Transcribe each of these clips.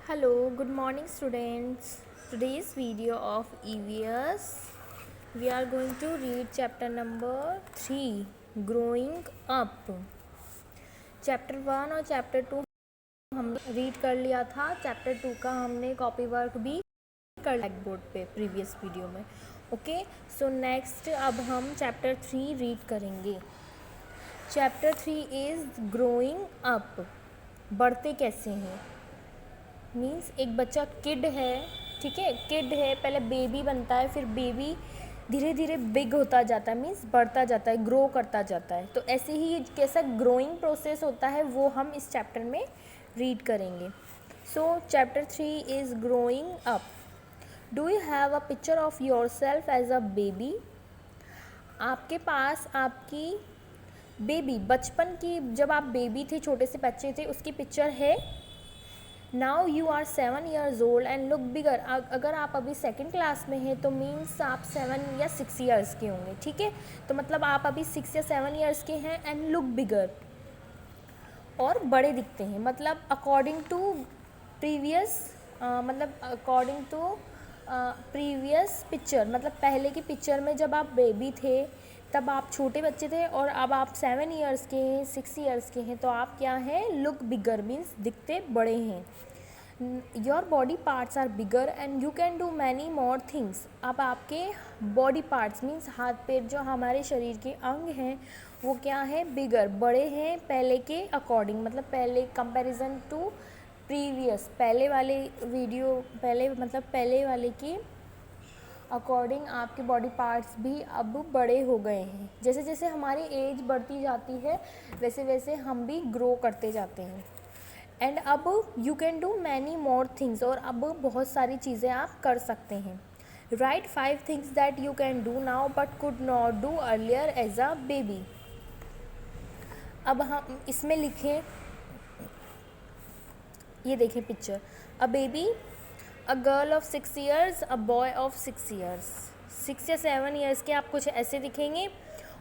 Hello, good morning students. Today's video of EVS we are going to read chapter number 3 Growing Up. Chapter 1 और chapter 2 हम read कर लिया था. Chapter 2 का हमने कॉपी वर्क भी कर ब्लैक बोर्ड पे प्रीवियस वीडियो में. ओके, सो नेक्स्ट अब हम चैप्टर 3 रीड करेंगे. Chapter 3 is growing up. बढ़ते कैसे हैं मीन्स एक बच्चा किड है, ठीक है, किड है, पहले बेबी बनता है, फिर बेबी धीरे धीरे बिग होता जाता है, मीन्स बढ़ता जाता है, ग्रो करता जाता है. तो ऐसे ही कैसा ग्रोइंग प्रोसेस होता है वो हम इस चैप्टर में रीड करेंगे. So chapter 3 is growing up. Do you have a picture of yourself as a baby. आपके पास आपकी बेबी बचपन की, जब आप बेबी थे, छोटे से बच्चे थे, उसकी पिक्चर है. Now you are 7 years old and look bigger. अगर आप अभी सेकेंड क्लास में हैं तो मीन्स आप 7 या 6 years के होंगे, ठीक है. तो मतलब आप अभी 6 या 7 years के हैं. एंड लुक बिगर, और बड़े दिखते हैं. मतलब अकॉर्डिंग टू प्रीवियस, मतलब अकॉर्डिंग टू प्रीवियस पिक्चर, मतलब पहले की पिक्चर में जब आप बेबी थे तब आप छोटे बच्चे थे, और अब आप 7 years के हैं, 6 years के हैं, तो आप क्या हैं, लुक बिगर मीन्स दिखते बड़े हैं. Your body parts are bigger and you can do many more things. अब आपके बॉडी पार्ट्स मीन्स हाथ पैर, जो हमारे शरीर के अंग हैं, वो क्या है, बिगर, बड़े हैं पहले के अकॉर्डिंग, मतलब पहले कंपैरिजन टू प्रीवियस, पहले वाले वीडियो, पहले मतलब पहले वाले की अकॉर्डिंग आपके बॉडी पार्ट्स भी अब बड़े हो गए हैं. जैसे जैसे हमारी एज बढ़ती जाती है वैसे वैसे हम भी ग्रो करते जाते हैं. एंड अब you can do many more things, और अब बहुत सारी चीज़ें आप कर सकते हैं. Right 5 things that you can do now but could not do earlier as a baby. अब हम इसमें लिखें, ये देखें picture, a baby, a girl of 6 years, a boy of 6 years. 6 या 7 years के आप कुछ ऐसे दिखेंगे,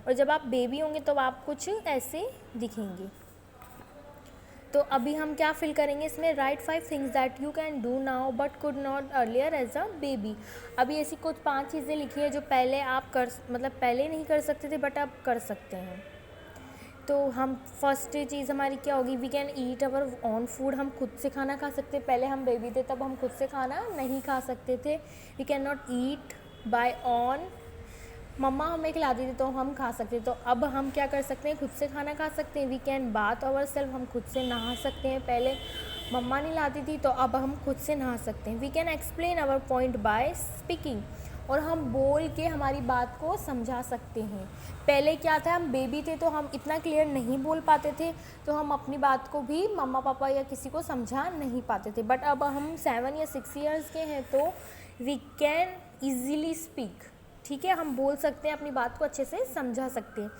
और जब आप बेबी होंगे तो आप कुछ ऐसे दिखेंगे. तो अभी हम क्या फिल करेंगे इसमें, right 5 things that you can do now but could not earlier as a baby. अभी ऐसी कुछ 5 चीज़ें लिखी है जो पहले आप कर, मतलब पहले नहीं कर सकते थे बट अब कर सकते हैं. तो हम फर्स्ट चीज़ हमारी क्या होगी, we can eat our own food. हम खुद से खाना खा सकते हैं. पहले हम बेबी थे तब हम खुद से खाना नहीं खा सकते थे. We can not eat by on, मम्मा हमें खिलाती थी तो हम खा सकते. तो अब हम क्या कर सकते हैं, खुद से खाना खा सकते हैं. We can bath ourself, हम खुद से नहा सकते हैं. पहले मम्मा नहीं लाती थी तो अब हम खुद से नहा सकते हैं. We can explain our point by speaking, और हम बोल के हमारी बात को समझा सकते हैं. पहले क्या था, हम बेबी थे तो हम इतना क्लियर नहीं बोल पाते थे, तो हम अपनी बात को भी मम्मा पापा या किसी को समझा नहीं पाते थे. बट अब हम 7 या 6 years के हैं तो वी कैन ईज़िली स्पीक, ठीक है, हम बोल सकते हैं, अपनी बात को अच्छे से समझा सकते हैं.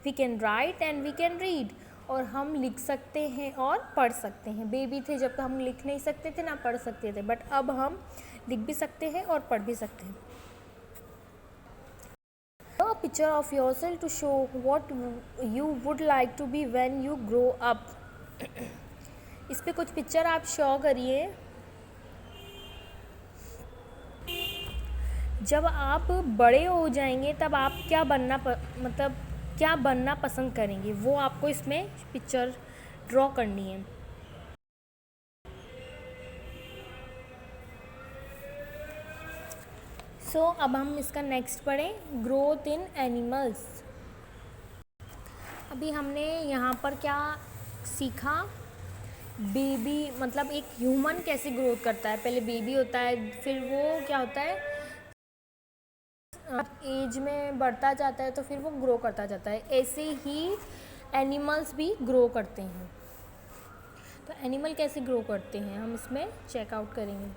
We can write and we can read, और हम लिख सकते हैं और पढ़ सकते हैं. बेबी थे जब हम लिख नहीं सकते थे ना पढ़ सकते थे, बट अब हम लिख भी सकते हैं और पढ़ भी सकते हैं. A picture of yourself to show what you would like to be when you grow up. इस पे कुछ पिक्चर आप शो करिए. जब आप बड़े हो जाएंगे तब आप क्या बनना मतलब क्या बनना पसंद करेंगे, वो आपको इसमें पिक्चर ड्रॉ करनी है. सो अब हम इसका नेक्स्ट पढ़ें, ग्रोथ इन एनिमल्स. अभी हमने यहाँ पर क्या सीखा, बेबी मतलब एक ह्यूमन कैसे ग्रोथ करता है. पहले बेबी होता है, फिर वो क्या होता है, एज में बढ़ता जाता है, तो फिर वो ग्रो करता जाता है. ऐसे ही एनिमल्स भी ग्रो करते हैं. तो एनिमल कैसे ग्रो करते हैं हम इसमें चेकआउट करेंगे.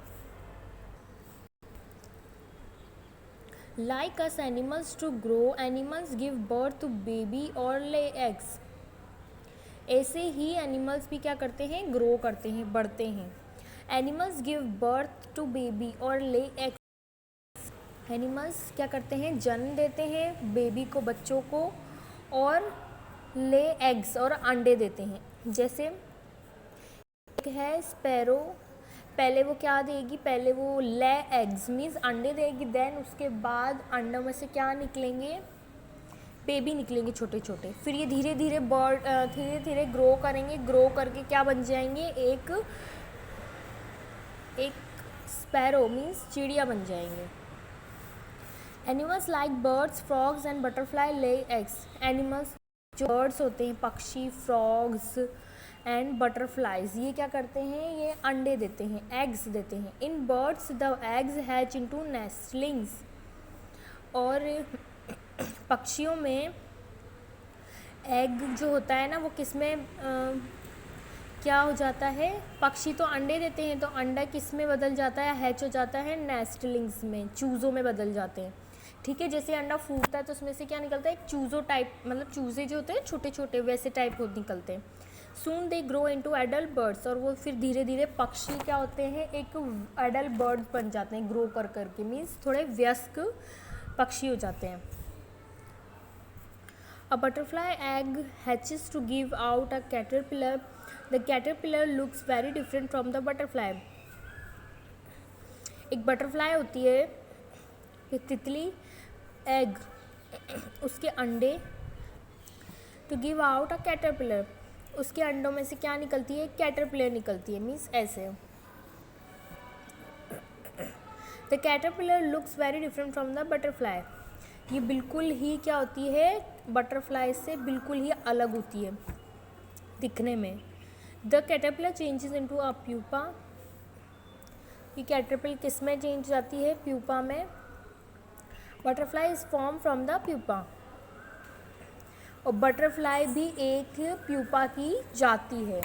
Like us animals to grow, animals give birth to baby और ले एग्स. ऐसे ही एनिमल्स भी क्या करते हैं, ग्रो करते हैं, बढ़ते हैं. Animals give birth to baby और ले एग्स. एनिमल्स क्या करते हैं, जन्म देते हैं बेबी को, बच्चों को, और ले एग्स और अंडे देते हैं. जैसे एक है स्पैरो, पहले वो क्या देगी, पहले वो ले एग्स मीन्स अंडे देगी, देन उसके बाद अंडों में से क्या निकलेंगे, बेबी निकलेंगे छोटे छोटे। फिर ये धीरे धीरे बर्ड धीरे धीरे ग्रो करेंगे, ग्रो करके क्या बन जाएंगे, एक स्पैरो मीन्स चिड़िया बन जाएंगे। Animals like birds, frogs and butterfly lay eggs. Animals जो बर्ड्स होते हैं, पक्षी, फ्रॉग्स एंड बटरफ्लाइज, ये क्या करते हैं, ये अंडे देते हैं, एग्स देते हैं। In birds the eggs hatch into nestlings. और पक्षियों में एग जो होता है ना, वो किस में क्या हो जाता है, पक्षी तो अंडे देते हैं, तो अंडा किस में बदल जाता है, हैच हो जाता है नेस्टलिंग्स में, चूज़ों में बदल जाते हैं। ठीक है, जैसे अंडा फूटता है तो उसमें से क्या निकलता है, एक चूज़ो टाइप, मतलब चूज़े जो होते हैं छोटे छोटे वैसे टाइप हो निकलते हैं। Soon they grow into adult birds, और वो फिर धीरे धीरे पक्षी क्या होते हैं, एक एडल्ट बर्ड बन जाते हैं ग्रो कर करके, मीन्स थोड़े वयस्क पक्षी हो जाते हैं। A butterfly egg hatches to give out a caterpillar. The caterpillar looks very different from the butterfly. एक बटरफ्लाई होती है, एक तितली, एग उसके अंडे, to give out a caterpillar, उसके अंडों में से क्या निकलती है, कैटरपिलर निकलती है, मीन्स ऐसे। The caterpillar looks very different from the butterfly, ये बिल्कुल ही क्या होती है, बटरफ्लाई से बिल्कुल ही अलग होती है दिखने में। The caterpillar changes into a pupa, ये कैटरपिलर किस में चेंज जाती है, प्यूपा में। Butterfly is form from the pupa, और बटरफ्लाई भी एक प्यूपा की जाति है,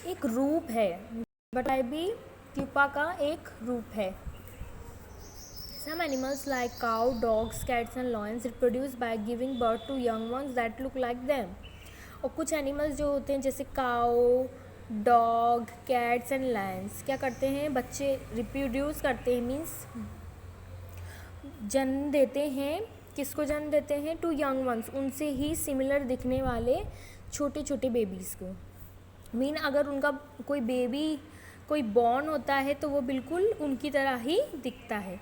एक रूप है, बटरफ्लाई भी प्यूपा का एक रूप है। Some animals like cow, dogs, cats and lions reproduce by giving birth to young ones that look like them. और कुछ एनिमल्स जो होते हैं जैसे काओ, डॉग, कैट्स एंड लायंस क्या करते हैं, बच्चे रिप्रोड्यूस करते हैं, मीन्स जन्म देते हैं, किसको जन्म देते हैं, टू यंग वंस, उनसे ही सिमिलर दिखने वाले छोटे छोटे बेबीज़ को। मीन अगर उनका कोई बेबी कोई बॉर्न होता है तो वो बिल्कुल उनकी तरह ही दिखता है।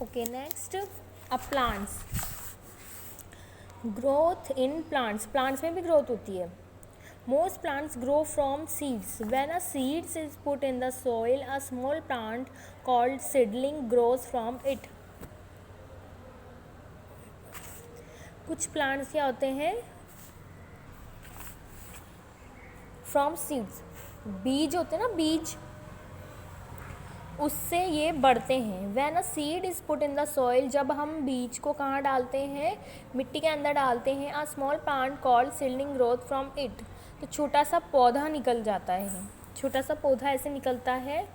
ओके, नेक्स्ट अब plants, growth in plants, plants में भी ग्रोथ होती है। Most plants grow from seeds, when a seeds is put in the soil a small plant called seedling grows from it. कुछ प्लांट्स क्या होते हैं, फ्रॉम सीड्स, बीज होते हैं ना, बीज, उससे ये बढ़ते हैं। When a seed is put in the soil, जब हम बीज को कहाँ डालते हैं, मिट्टी के अंदर डालते हैं। A small plant called seedling growth from it, तो छोटा सा पौधा निकल जाता है, छोटा सा पौधा ऐसे निकलता है,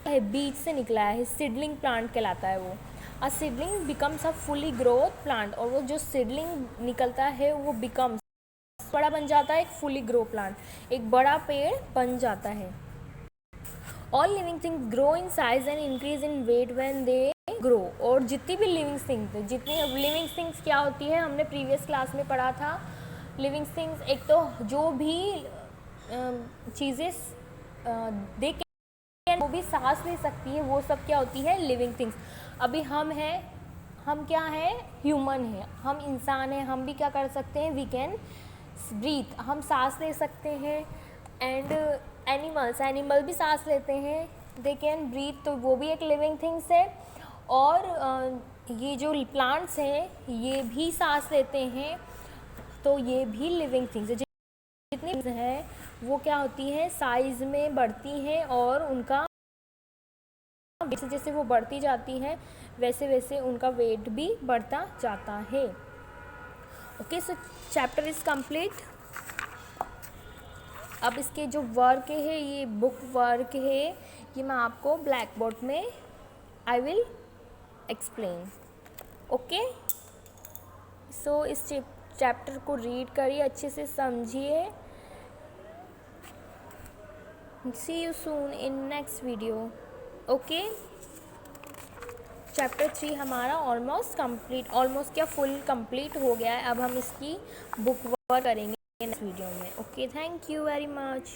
बीज से निकला है, सीडलिंग प्लांट कहलाता है वो। A seedling becomes a fully growth plant, और वो जो सीडलिंग निकलता है वो बिकम्स बड़ा बन जाता है, एक फुली ग्रो प्लांट, एक बड़ा पेड़ बन जाता है। All living things grow in size and increase in weight when they grow, और जितनी भी लिविंग थिंग्स क्या होती है, हमने प्रीवियस क्लास में पढ़ा था। लिविंग थिंग्स एक तो जो भी चीज़ें देख वो भी सांस ले सकती है, वो सब क्या होती है, लिविंग थिंग्स। अभी हम क्या हैं, ह्यूमन हैं, हम इंसान हैं, हम भी क्या कर सकते हैं, वी कैन ब्रीथ, हम सांस ले सकते हैं। एंड एनिमल भी सांस लेते हैं, दे कैन ब्रीथ, तो वो भी एक लिविंग थिंग्स है। और ये जो प्लांट्स हैं ये भी सांस लेते हैं, तो ये भी लिविंग थिंग्स है। जितनी है वो क्या होती हैं, साइज़ में बढ़ती हैं, और उनका जैसे जैसे वो बढ़ती जाती हैं वैसे वैसे उनका वेट भी बढ़ता जाता है। Okay, so chapter is complete. अब इसके जो वर्क है, ये बुक वर्क है, ये मैं आपको ब्लैक बोर्ड में I will explain. Okay, so इस चैप्टर को रीड करिए, अच्छे से समझिए। See you soon in next video. Okay, chapter 3 हमारा ऑलमोस्ट क्या फुल कंप्लीट हो गया है। अब हम इसकी बुक वर्क करेंगे नेक्स्ट वीडियो में। Okay, thank you very much.